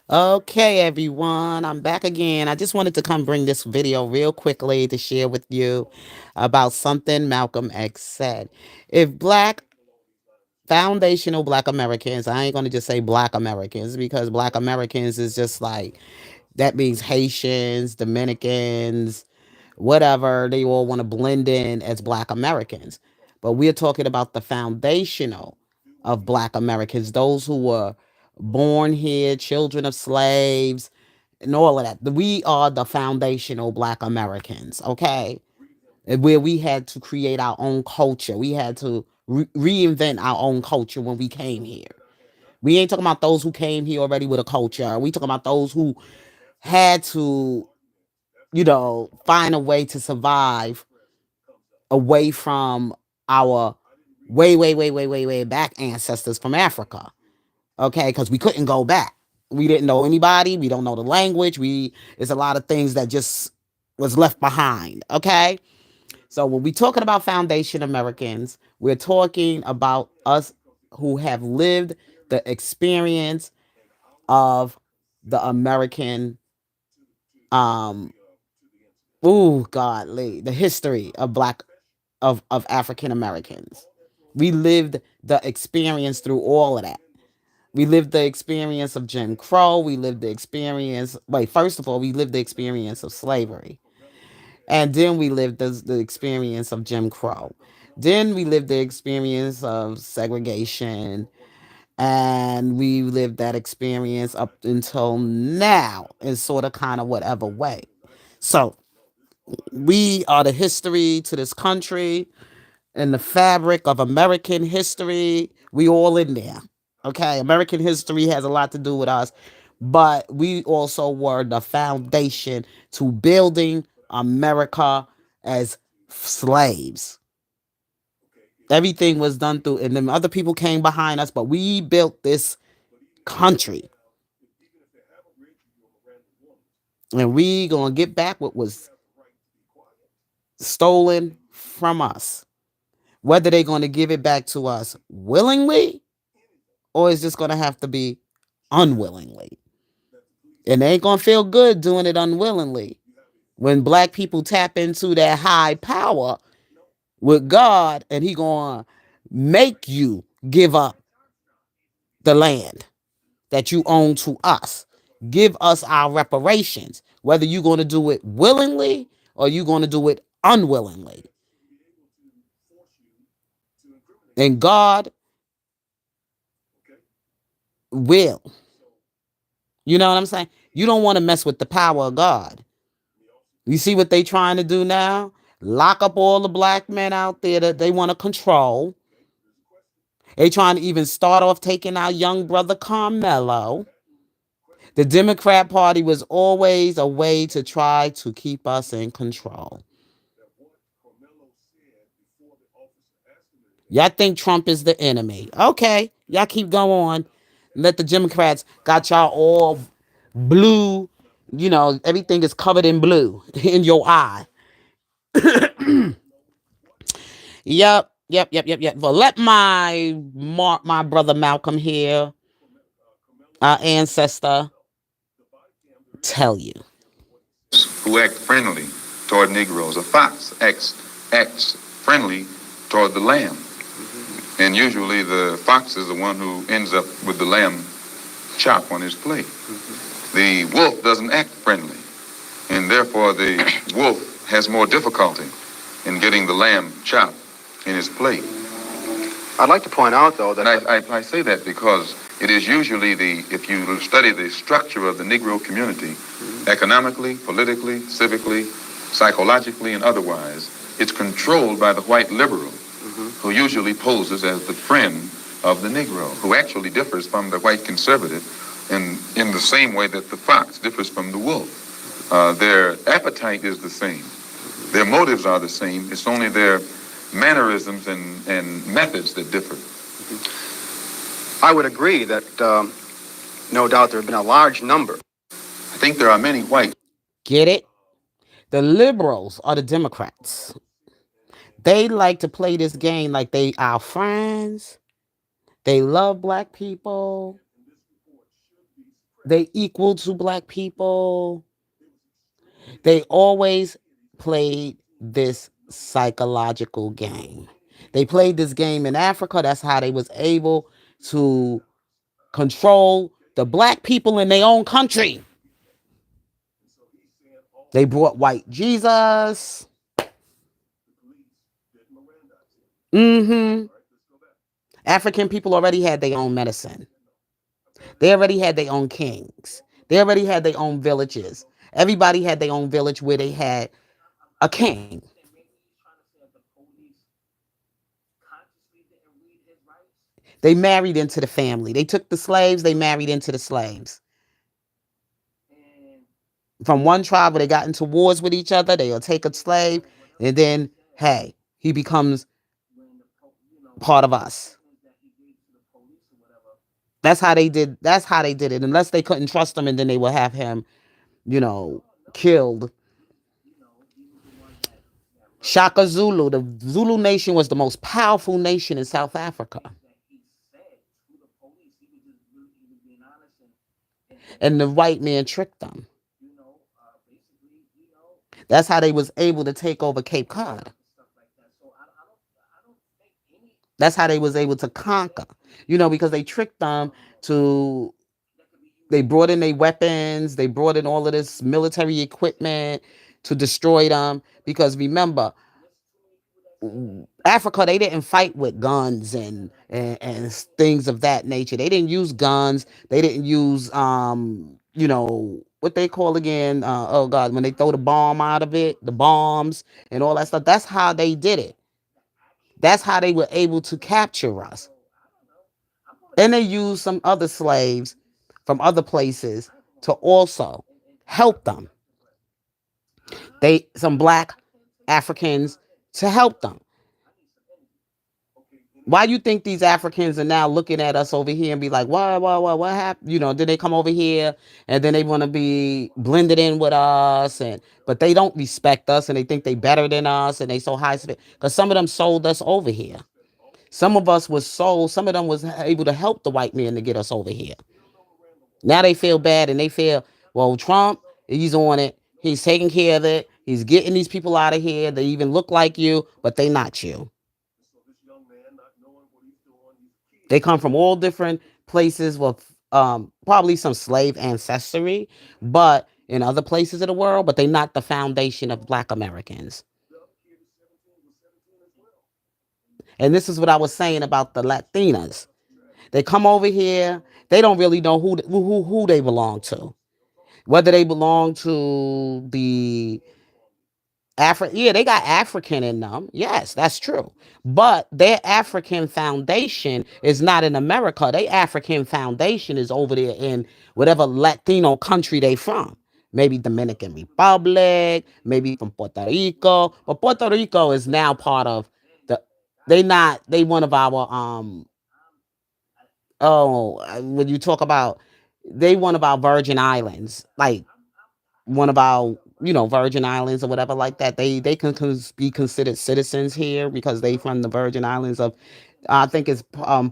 Okay, everyone, I'm back again. I just wanted to come bring this video real quickly to share with you about something Malcolm X said. If foundational black Americans, I ain't going to just say black Americans because black Americans is just like, that means Haitians, Dominicans, whatever, they all want to blend in as black Americans. But we're talking about the foundational of black Americans, those who were born here, children of slaves, and all of that. We are the foundational black Americans, okay? Where we had to create our own culture. We had to reinvent our own culture when we came here. We ain't talking about those who came here already with a culture. We talking about those who had to, find a way to survive away from our way back ancestors from Africa. Okay, because we couldn't go back. We didn't know anybody. We don't know the language. It's a lot of things that just was left behind. Okay, so when we talking about foundation Americans, we're talking about us who have lived the experience of the American, um, ooh, godly, the history of of African Americans. We lived the experience through all of that. We lived the experience of Jim Crow. We lived the experience. Wait, first of all, we lived the experience of slavery, and then we lived the experience of Jim Crow. Then we lived the experience of segregation, and we lived that experience up until now in sort of kind of whatever way. So we are the history to this country and the fabric of American history. We all in there. Okay, American history has a lot to do with us, but we also were the foundation to building America as slaves. Everything was done through, and then other people came behind us, but we built this country, and we gonna get back what was stolen from us. Whether they're gonna give it back to us willingly or it's just gonna have to be unwillingly. And they ain't gonna feel good doing it unwillingly. When black people tap into that high power with God and he gonna make you give up the land that you own to us. Give us our reparations. Whether you're gonna do it willingly or you're gonna do it unwillingly. And God will. You know what I'm saying? You don't want to mess with the power of God. You see what they trying to do now? Lock up all the black men out there that they want to control. They trying to even start off taking our young brother Carmelo. The Democrat Party was always a way to try to keep us in control. Y'all think Trump is the enemy. Okay, y'all keep going on. Let the Democrats got y'all all blue. Everything is covered in blue in your eye. Yep. Well, let my brother Malcolm here, our ancestor, tell you. Who act friendly toward Negroes. A fox acts friendly toward the lamb. And usually the fox is the one who ends up with the lamb chop on his plate. The wolf doesn't act friendly, and therefore the wolf has more difficulty in getting the lamb chop in his plate. I'd like to point out, though, that... I say that because it is usually if you study the structure of the Negro community, economically, politically, civically, psychologically, and otherwise, it's controlled by the white liberal, who usually poses as the friend of the Negro, who actually differs from the white conservative in the same way that the fox differs from the wolf. Their appetite is the same. Their motives are the same. It's only their mannerisms and methods that differ. I would agree that no doubt there have been a large number. I think there are many white. Get it? The liberals are the Democrats. They like to play this game like they our friends, They love black people. They equal to black people. They always played this psychological game. They played this game in Africa. That's how they was able to control the black people in their own country. They brought white Jesus. Mm-hmm. African people already had their own medicine. They already had their own kings. They already had their own villages. Everybody had their own village where they had a king. They married into the family. They took the slaves, they married into the slaves. From one tribe where they got into wars with each other, they'll take a slave, and then, hey, he becomes part of us. That's how they did. That's how they did it. Unless they couldn't trust him, and then they would have him, you know, killed. Shaka Zulu, the Zulu nation was the most powerful nation in South Africa. And the white man tricked them. That's how they was able to take over Cape Cod. That's how they was able to conquer. Because they tricked them to they brought in their weapons, they brought in all of this military equipment to destroy them. Because remember, Africa, they didn't fight with guns and things of that nature. They didn't use guns. They didn't use what they call again. Oh God, when they throw the bomb out of it, the bombs and all that stuff. That's how they did it. That's how they were able to capture us. And they used some other slaves from other places to also help them. They some black Africans to help them. Why you think these Africans are now looking at us over here and be like, what happened? Then they come over here and then they want to be blended in with us, but they don't respect us and they think they better than us and they so high because some of them sold us over here. Some of us was sold. Some of them was able to help the white man to get us over here. Now they feel bad and they feel, well, Trump, he's on it. He's taking care of it. He's getting these people out of here. They even look like you, but they not you. They come from all different places with probably some slave ancestry, but in other places of the world, but they're not the foundation of black Americans. And this is what I was saying about the Latinas. They come over here, they don't really know who they belong to. Whether they belong to the yeah, they got African in them. Yes, that's true. But their African foundation is not in America. Their African foundation is over there in whatever Latino country they from. Maybe Dominican Republic, maybe from Puerto Rico. But Puerto Rico is now part of they one of our when you talk about they one of our Virgin Islands. Like one of our Virgin Islands or whatever like that. They can be considered citizens here because they from the Virgin Islands of I think it's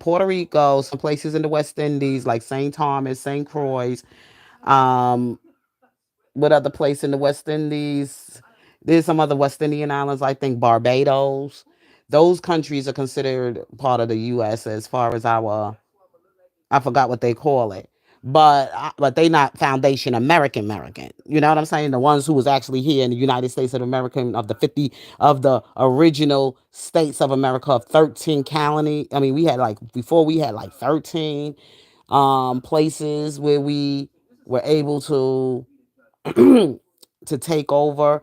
Puerto Rico, some places in the West Indies like St. Thomas, St. Croix. Um, what other place in the West Indies? There's some other West Indian islands. I think Barbados. Those countries are considered part of the U.S. as far as our I forgot what they call it. But they not foundation American. You know what I'm saying? The ones who was actually here in the United States of America of the 50 of the original states of America of 13 colony. I mean, we had like before we had like 13 places where we were able to to take over.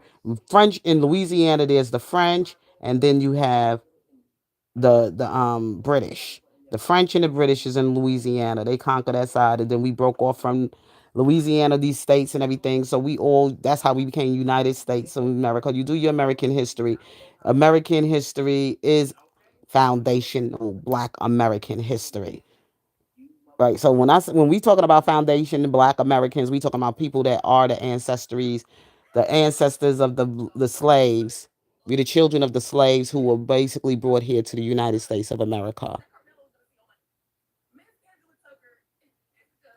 French in Louisiana, there's the French, and then you have the British. The French and the British is in Louisiana. They conquered that side, and then we broke off from Louisiana, these states and everything. So we all that's how we became United States of America. You do your American history. American history is foundational Black American history. Right. So when we talking about foundation Black Americans, we talking about people that are the ancestors of the slaves. We're the children of the slaves who were basically brought here to the United States of America.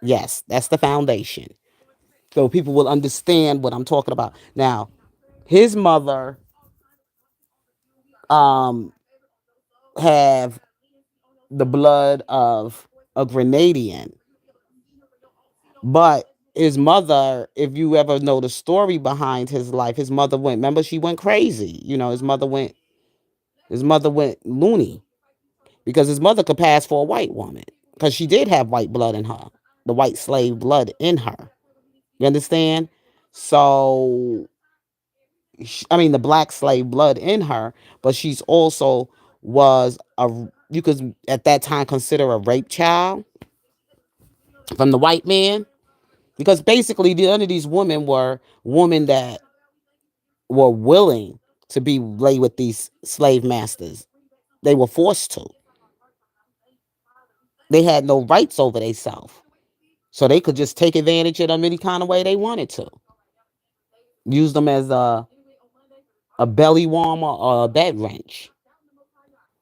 Yes, that's the foundation. So people will understand what I'm talking about. Now, his mother um have the blood of a Grenadian, but his mother, if you ever know the story behind his life, his mother went, remember, she went crazy. His mother went loony because his mother could pass for a white woman because she did have white blood in her, the white slave blood in her. You understand? So, I mean, the black slave blood in her, but she's also was you could at that time consider a rape child from the white man because basically none of these women were women that were willing to be lay with these slave masters. They were forced to. They had no rights over themselves. So they could just take advantage of them any kind of way they wanted to. Use them as a belly warmer or a bed wrench.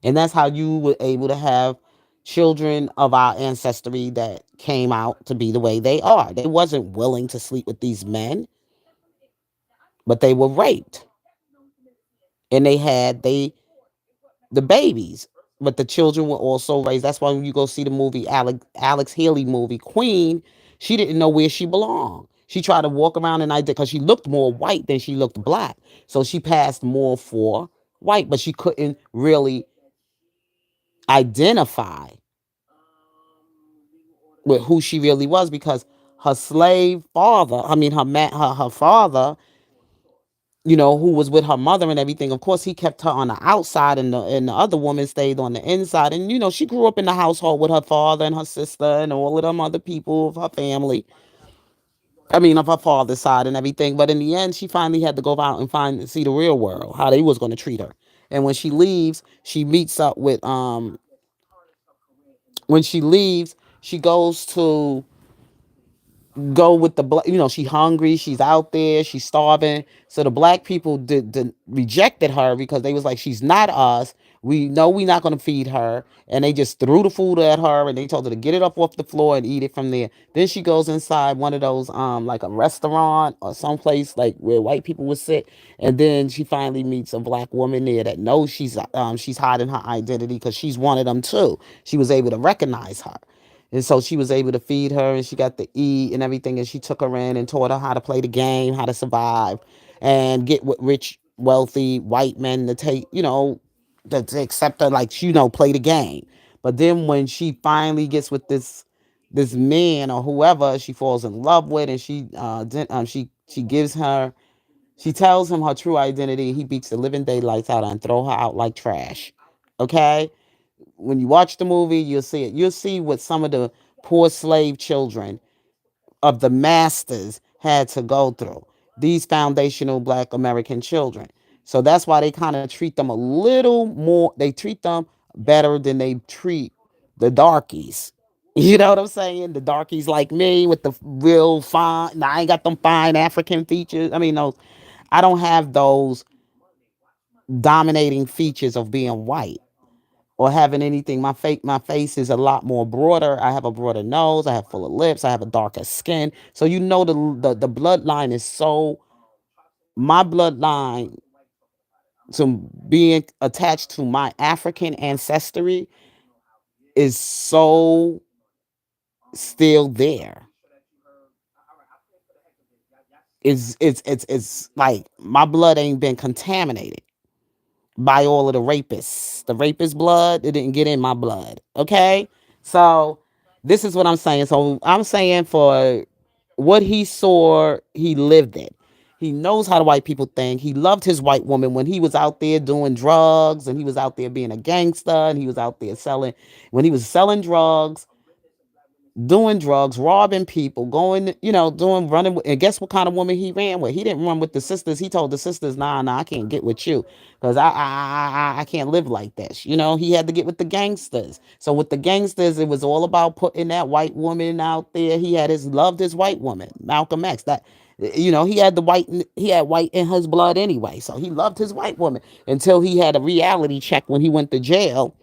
And that's how you were able to have children of our ancestry that came out to be the way they are. They wasn't willing to sleep with these men, but they were raped. And they had the babies. But the children were also raised. That's why when you go see the movie Alex Haley movie Queen, she didn't know where she belonged. She tried to walk around and I did because she looked more white than she looked black. So she passed more for white, but she couldn't really identify with who she really was because her slave father, I mean her father, who was with her mother and everything. Of course, he kept her on the outside, and the other woman stayed on the inside. And she grew up in the household with her father and her sister and all of them other people of her family. I mean, of her father's side and everything. But in the end, she finally had to go out and see the real world, how they was going to treat her. And when she leaves, she meets up with when she leaves, she goes to go with the black. She hungry, she's out there, she's starving. So the black people did rejected her because they was like, she's not us, we know we're not going to feed her, and they just threw the food at her and they told her to get it up off the floor and eat it from there. Then she goes inside one of those like a restaurant or someplace like where white people would sit, and then she finally meets a black woman there that knows she's hiding her identity because she's one of them too. She was able to recognize her, and so she was able to feed her and she got to eat and everything. And she took her in and taught her how to play the game, how to survive and get with rich, wealthy white men to take, to accept her, like, play the game. But then when she finally gets with this man or whoever she falls in love with, and she gives her, she tells him her true identity. He beats the living daylights out of her and throw her out like trash. Okay? When you watch the movie, you'll see it. You'll see what some of the poor slave children of the masters had to go through. These foundational black American children. So that's why they kind of treat them a little more, they treat them better than they treat the darkies. You know what I'm saying? The darkies like me with the real fine. Now, I ain't got them fine African features. I mean, those, I don't have those dominating features of being white or having anything. My face is a lot more broader. I have a broader nose. I have fuller lips. I have a darker skin. So the bloodline is so, my bloodline, to being attached to my African ancestry, is so still there. It's like my blood ain't been contaminated by all of the rapists. The rapist blood, it didn't get in my blood. Okay? So this is what I'm saying. So I'm saying for what he saw, he lived it. He knows how the white people think. He loved his white woman when he was out there doing drugs and he was out there being a gangster and he was out there when he was selling drugs, doing drugs, robbing people, going, running. And guess what kind of woman he ran with? He didn't run with the sisters. He told the sisters, nah, I can't get with you because I can't live like this. He had to get with the gangsters. So with the gangsters, it was all about putting that white woman out there. Loved his white woman, Malcolm X. That, he had white in his blood anyway. So he loved his white woman until he had a reality check when he went to jail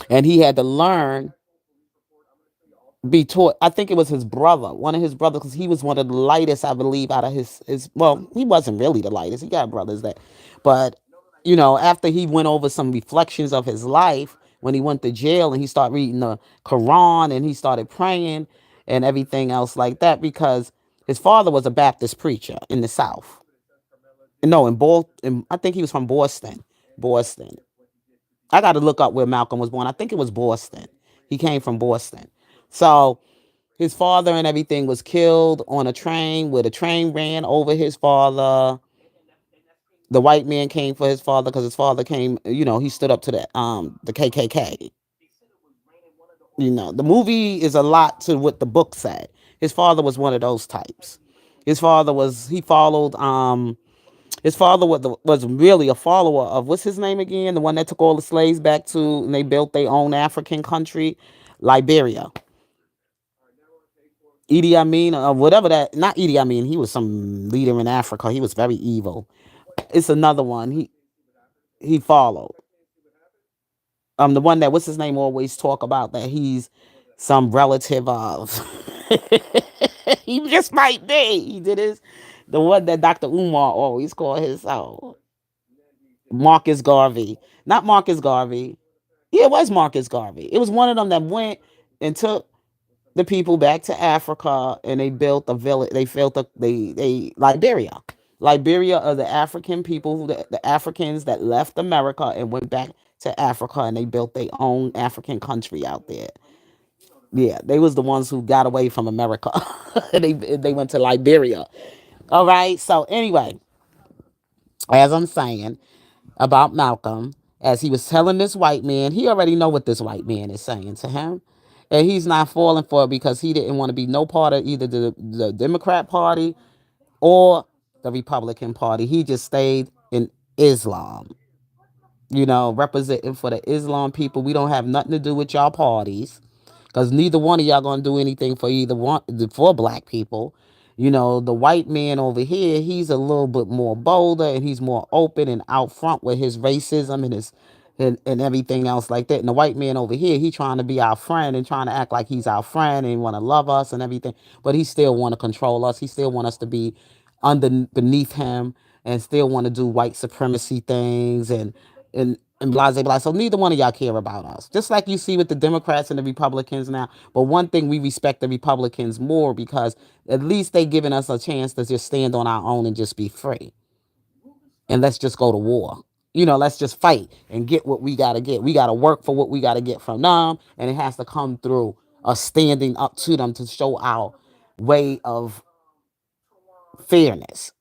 and he had to learn be taught. I think it was his brother, one of his brothers, because he was one of the lightest, I believe, out of his. Well, he wasn't really the lightest. He got brothers that, but after he went over some reflections of his life when he went to jail and he started reading the Quran and he started praying and everything else like that, because his father was a Baptist preacher in the South. No, I think he was from Boston. Boston. I got to look up where Malcolm was born. I think it was Boston. He came from Boston. So his father and everything was killed on a train where the train ran over his father. The white man came for his father because his father came, he stood up to the KKK. The movie is a lot to what the book said. His father was one of those types. He followed his father was really a follower of, what's his name again? The one that took all the slaves back to, and they built their own African country, Liberia. Idi Amin, or whatever that, not Idi Amin, he was some leader in Africa. He was very evil. It's another one he followed. The one that, what's his name, always talk about that he's some relative of. He just might be. He did his, the one that Dr. Umar always called his Marcus Garvey. Not Marcus Garvey. Yeah, it was Marcus Garvey. It was one of them that went and took the people back to Africa and they built a village. They built they Liberia. Liberia are the African people, the Africans that left America and went back to Africa and they built their own African country out there. Yeah, they was the ones who got away from America. They went to Liberia. All right. So anyway, as I'm saying about Malcolm, as he was telling this white man, he already know what this white man is saying to him. And he's not falling for it because he didn't want to be no part of either the Democrat Party or the Republican Party. He just stayed in Islam, representing for the Islam people. We don't have nothing to do with y'all parties because neither one of y'all gonna do anything for either one for black people. The white man over here, he's a little bit more bolder and he's more open and out front with his racism and his and everything else like that. And the white man over here, he trying to be our friend and trying to act like he's our friend and want to love us and everything, but he still want to control us. He still want us to be under beneath him and still want to do white supremacy things and blah, blah, blah. So neither one of y'all care about us. Just like you see with the Democrats and the Republicans now. But one thing, we respect the Republicans more because at least they giving us a chance to just stand on our own and just be free. And let's just go to war. Let's just fight and get what we got to get. We got to work for what we got to get from them. And it has to come through us standing up to them to show our way of fairness.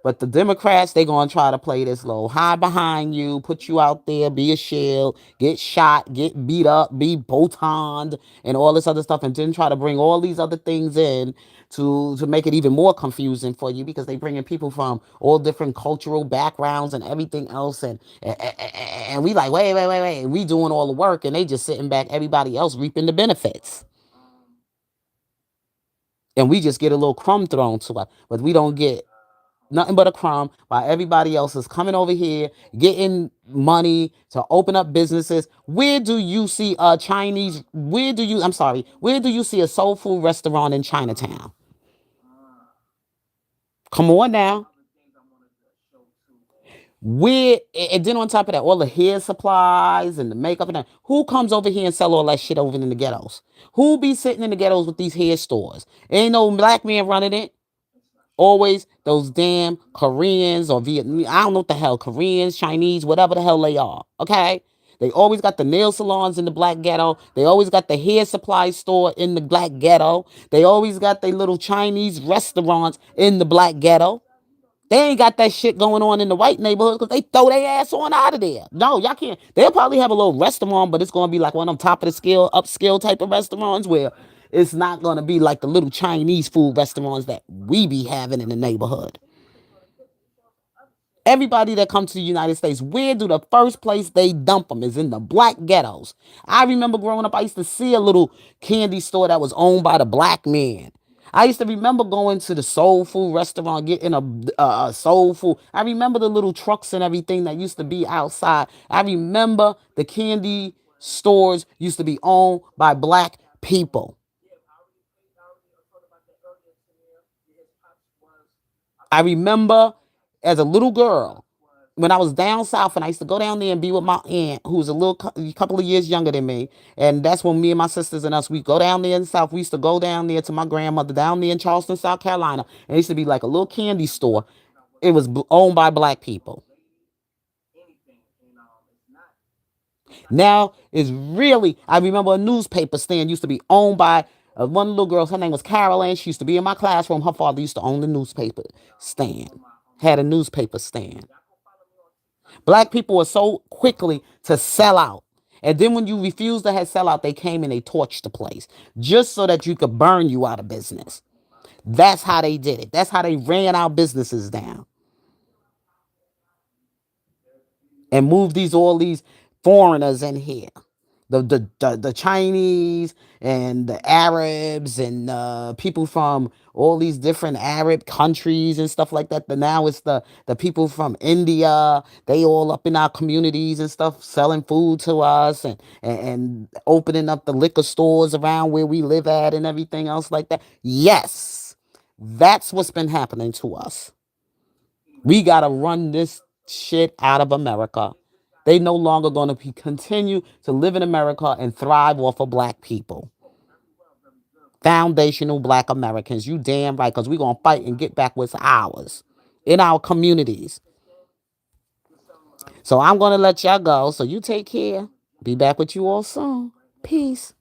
But the Democrats, they gonna try to play this low, hide behind you, put you out there, be a shield, get shot, get beat up, be botoned, and all this other stuff, and then try to bring all these other things in to make it even more confusing for you because they bringing people from all different cultural backgrounds and everything else, and we like wait, and we doing all the work, and they just sitting back, everybody else reaping the benefits. And we just get a little crumb thrown to us, but we don't get nothing but a crumb while everybody else is coming over here getting money to open up businesses. Where do you see a Chinese? Where do you see a soul food restaurant in Chinatown? Come on now. Where, and then on top of that, all the hair supplies and the makeup and that. Who comes over here and sell all that shit over in the ghettos? Who be sitting in the ghettos with these hair stores? Ain't no black man running it. Always those damn Koreans or Vietnamese. I don't know what the hell, Koreans, Chinese, whatever the hell they are. Okay? They always got the nail salons in the black ghetto. They always got the hair supply store in the black ghetto. They always got their little Chinese restaurants in the black ghetto. They ain't got that shit going on in the white neighborhood because they throw their ass on out of there. No, y'all can't. They'll probably have a little restaurant, but it's going to be like one of them top of the scale, upscale type of restaurants where it's not going to be like the little Chinese food restaurants that we be having in the neighborhood. Everybody that comes to the United States, where do the first place they dump them is in the black ghettos. I remember growing up, I used to see a little candy store that was owned by the black man. I used to remember going to the soul food restaurant, getting a soul food. I remember the little trucks and everything that used to be outside. I remember the candy stores used to be owned by black people. I remember as a little girl when I was down south and I used to go down there and be with my aunt who's a couple of years younger than me. And that's when me and my sisters and us, we go down there in the south. We used to go down there to my grandmother down there in Charleston, South Carolina. And it used to be like a little candy store. It was owned by black people. Now it's really, I remember a newspaper stand used to be owned by one little girl. Her name was Carol. She used to be in my classroom. Her father used to own the newspaper stand, had a newspaper stand. Black people were so quickly to sell out. And then when you refused to have sell out, they came and they torched the place just so that you could burn you out of business. That's how they did it. That's how they ran our businesses down and moved all these foreigners in here. The Chinese and the Arabs and people from all these different Arab countries and stuff like that. But now it's the people from India. They all up in our communities and stuff, selling food to us and opening up the liquor stores around where we live at and everything else like that. Yes, that's what's been happening to us. We got to run this shit out of America. They no longer going to continue to live in America and thrive off of black people. Foundational black Americans. You damn right, because we're going to fight and get back what's ours in our communities. So I'm going to let y'all go. So you take care. Be back with you all soon. Peace.